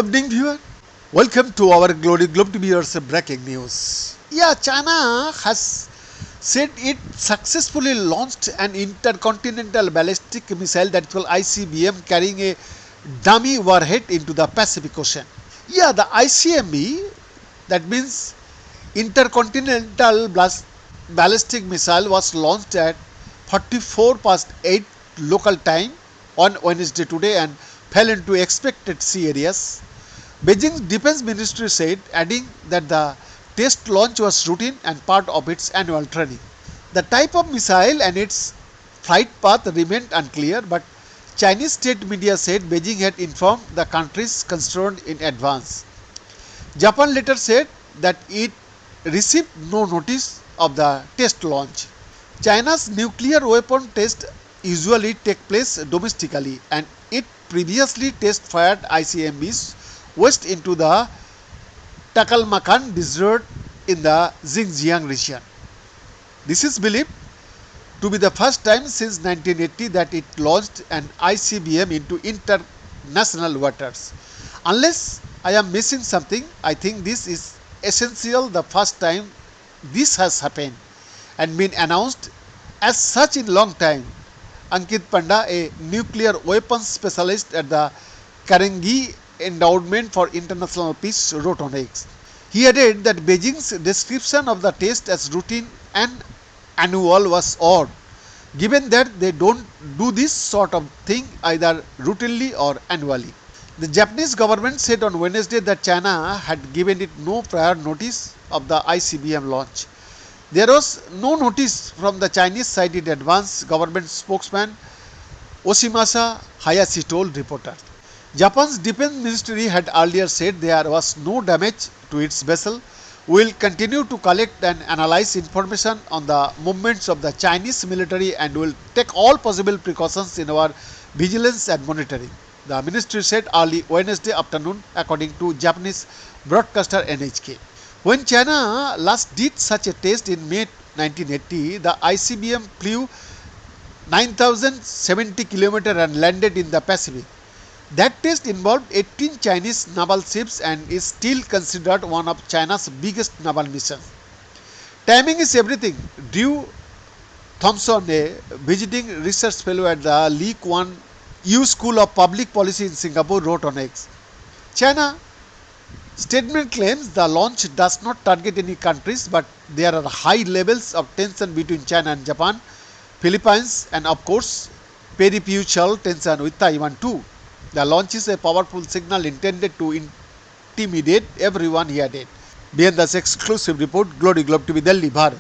Evening viewer, welcome to our Glory Globe viewers breaking news. China has said it successfully launched an intercontinental ballistic missile, that is called ICBM, carrying a dummy warhead into the Pacific Ocean. The ICBM, that means intercontinental ballistic missile, was launched at 44 past 8 local time on Wednesday today and fell into expected sea areas. Beijing's defense ministry said, adding that the test launch was routine and part of its annual training. The type of missile and its flight path remained unclear, but Chinese state media said Beijing had informed the countries concerned in advance. Japan later said that it received no notice of the test launch. China's nuclear weapon tests usually take place domestically, and it previously test fired ICBMs west into the Taklamakan Desert in the Xinjiang region. This is believed to be the first time since 1980 that it launched an ICBM into international waters. Unless I am missing something, I think this is essential the first time this has happened and been announced as such in long time. Ankit Panda, a nuclear weapons specialist at the Carnegie Endowment for International Peace, wrote on X. He added that Beijing's description of the test as routine and annual was odd, given that they don't do this sort of thing either routinely or annually. The Japanese government said on Wednesday that China had given it no prior notice of the ICBM launch. There was no notice from the Chinese side in advance, government spokesman Yoshimasa Hayashi told reporters. Japan's defense ministry had earlier said there was no damage to its vessel. We will continue to collect and analyze information on the movements of the Chinese military and will take all possible precautions in our vigilance and monitoring, the ministry said early Wednesday afternoon, according to Japanese broadcaster NHK. When China last did such a test in May 1980, the ICBM flew 9,070 km and landed in the Pacific. That test involved 18 Chinese naval ships and is still considered one of China's biggest naval missions. Timing is everything, Drew Thompson, a visiting research fellow at the Lee Kuan Yew School of Public Policy in Singapore, wrote on X. China statement claims the launch does not target any countries, but there are high levels of tension between China and Japan, Philippines, and of course peri-mutual tension with Taiwan too. The launch is a powerful signal intended to intimidate everyone, he added. Behind this exclusive report, Glory Globe TV, Delhi, Bharat.